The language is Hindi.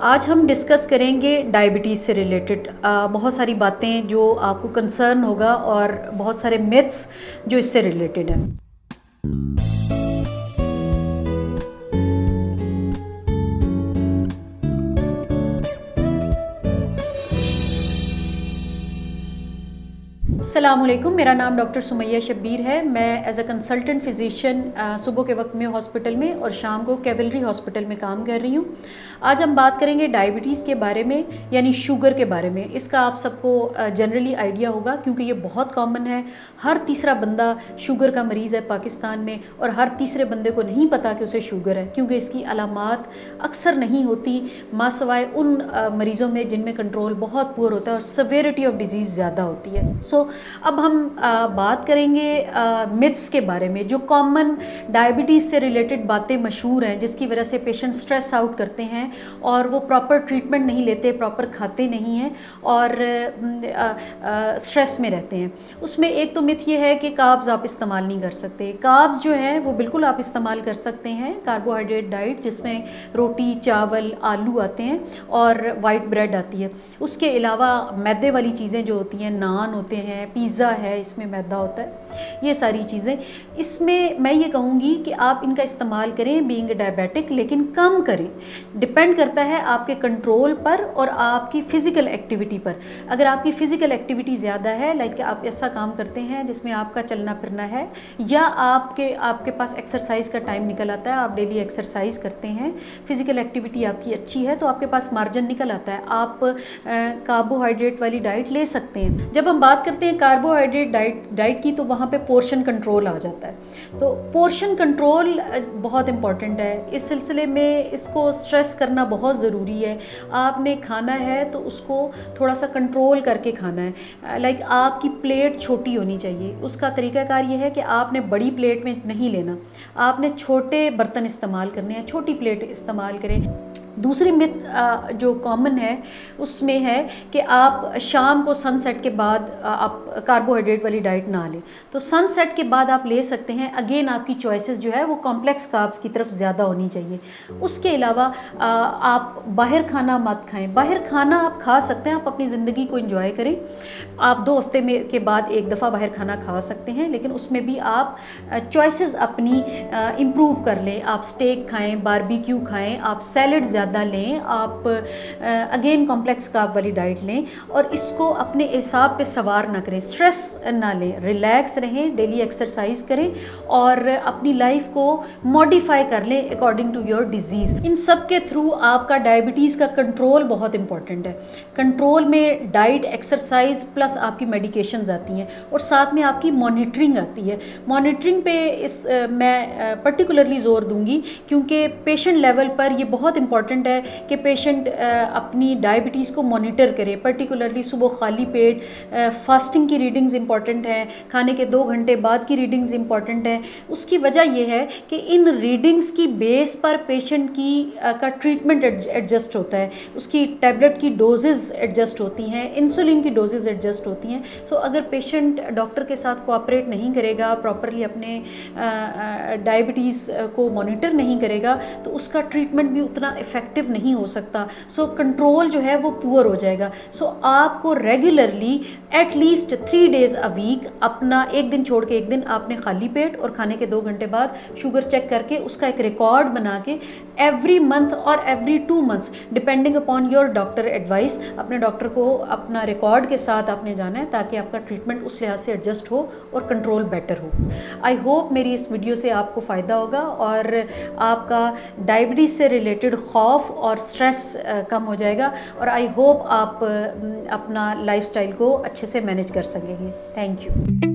आज हम डिस्कस करेंगे डायबिटीज़ से रिलेटेड बहुत सारी बातें जो आपको कंसर्न होगा और बहुत सारे मिथ्स जो इससे रिलेटेड हैं। अस्सलामुअलैकुम, मेरा नाम डॉक्टर सुमैया शब्बीर है। मैं एज अ कंसल्टेंट फिजिशियन सुबह के वक्त में हॉस्पिटल में और शाम को कैवलरी हॉस्पिटल में काम कर रही हूँ। आज हम बात करेंगे डायबिटीज़ के बारे में, यानी शुगर के बारे में। इसका आप सबको जनरली आइडिया होगा क्योंकि ये बहुत कॉमन है। हर तीसरा बंदा शुगर का मरीज़ है पाकिस्तान में, और हर तीसरे बंदे को नहीं पता कि उसे शुगर है क्योंकि इसकी अलामात अक्सर नहीं होती, मासवाए उन मरीज़ों में जिनमें कंट्रोल बहुत पुअर होता है और सवेरिटी ऑफ डिजीज़ ज़्यादा होती है। अब हम बात करेंगे मिथ्स के बारे में, जो कॉमन डायबिटीज़ से रिलेटेड बातें मशहूर हैं जिसकी वजह से पेशेंट स्ट्रेस आउट करते हैं और वो प्रॉपर ट्रीटमेंट नहीं लेते, प्रॉपर खाते नहीं हैं और स्ट्रेस में रहते हैं। उसमें एक तो मिथ ये है कि कार्ब्स आप इस्तेमाल नहीं कर सकते। कार्ब्स जो हैं वो बिल्कुल आप इस्तेमाल कर सकते हैं। कार्बोहाइड्रेट डाइट जिसमें रोटी, चावल, आलू आते हैं और वाइट ब्रेड आती है। उसके अलावा मैदे वाली चीज़ें जो होती हैं, नान होते हैं, पिज़्ज़ा है, इसमें मैदा होता है, ये सारी चीज़ें। इसमें मैं ये कहूँगी कि आप इनका इस्तेमाल करें बीइंग डायबिटिक, लेकिन कम करें। डिपेंड करता है आपके कंट्रोल पर और आपकी फ़िज़िकल एक्टिविटी पर। अगर आपकी फ़िज़िकल एक्टिविटी ज़्यादा है, लाइक आप ऐसा काम करते हैं जिसमें आपका चलना फिरना है, या आपके पास एक्सरसाइज का टाइम निकल आता है, आप डेली एक्सरसाइज करते हैं, फ़िज़िकल एक्टिविटी आपकी अच्छी है, तो आपके पास मार्जिन निकल आता है। आप कार्बोहाइड्रेट वाली डाइट ले सकते हैं। जब हम बात करते हैं कार्बोहाइड्रेट डाइट की, तो वहाँ पे पोर्शन कंट्रोल आ जाता है। तो पोर्शन कंट्रोल बहुत इंपॉर्टेंट है। इस सिलसिले में इसको स्ट्रेस करना बहुत ज़रूरी है। आपने खाना है तो उसको थोड़ा सा कंट्रोल करके खाना है। लाइक आपकी प्लेट छोटी होनी चाहिए। उसका तरीक़ाकार ये है कि आपने बड़ी प्लेट में नहीं लेना, आपने छोटे बर्तन इस्तेमाल करने हैं, छोटी प्लेट इस्तेमाल करें। दूसरी मिथ जो कॉमन है उसमें है कि आप शाम को सनसेट के बाद आप कार्बोहाइड्रेट वाली डाइट ना लें। तो सनसेट के बाद आप ले सकते हैं। अगेन आपकी चॉइसेस जो है वो कॉम्प्लेक्स कार्ब्स की तरफ ज़्यादा होनी चाहिए। उसके अलावा आप बाहर खाना मत खाएं। बाहर खाना आप खा सकते हैं, आप अपनी ज़िंदगी को एंजॉय करें। आप 2 हफ्ते में के बाद एक दफ़ा बाहर खाना खा सकते हैं, लेकिन उसमें भी आप चॉइसेस अपनी इम्प्रूव कर लें। आप स्टेक खाएँ, बारबेक्यू खाएँ, आप सैलड ज़्यादा लें, आप अगेन कॉम्प्लेक्स कार्ब वाली डाइट लें और इसको अपने हिसाब पे सवार ना करें, स्ट्रेस ना लें, रिलैक्स रहें, डेली एक्सरसाइज करें और अपनी लाइफ को मॉडिफाई कर लें अकॉर्डिंग टू योर डिजीज़। इन सब के थ्रू आपका डायबिटीज़ का कंट्रोल बहुत इंपॉर्टेंट है। कंट्रोल में डाइट, एक्सरसाइज प्लस आपकी मेडिकेशंस आती हैं और साथ में आपकी मॉनिटरिंग आती है। मॉनिटरिंग पे मैं पर्टिकुलरली ज़ोर दूंगी क्योंकि पेशेंट लेवल पर ये बहुत इंपॉर्टेंट है कि पेशेंट अपनी डायबिटीज़ को मॉनिटर करे। पर्टिकुलरली सुबह खाली पेट फास्टिंग की रीडिंग्स इंपॉर्टेंट हैं, खाने के 2 घंटे बाद की रीडिंग्स इंपॉर्टेंट हैं। उसकी वजह यह है कि इन रीडिंग्स की बेस पर पेशेंट का ट्रीटमेंट एडजस्ट होता है, उसकी टैबलेट की डोजेज़ एडजस्ट होती हैं, इंसुलिन की डोजेज़ एडजस्ट होती हैं। सो अगर पेशेंट डॉक्टर के साथ कोऑपरेट नहीं करेगा, प्रॉपरली अपने डायबिटीज़ को मॉनिटर नहीं करेगा, तो उसका ट्रीटमेंट भी उतना इफ़ेक्टिव नहीं हो सकता। सो कंट्रोल जो है वो पुअर हो जाएगा। सो आपको regularly at least 3 days a week अपना एक दिन छोड़ के एक दिन आपने खाली पेट और खाने के 2 घंटे बाद शुगर चेक करके उसका एक रिकॉर्ड बना के एवरी मंथ और every 2 months depending upon your doctor advice, अपने डॉक्टर को अपना रिकॉर्ड के साथ आपने जाना है ताकि आपका ट्रीटमेंट उस लिहाज से एडजस्ट हो और कंट्रोल बेटर हो। आई होप मेरी इस वीडियो से आपको फ़ायदा होगा और आपका डायबिटीज़ से रिलेटेड खौफ और स्ट्रेस कम हो जाएगा और आई होप आप अपना लाइफस्टाइल को अच्छे से मैनेज कर सकेंगे। Thank you.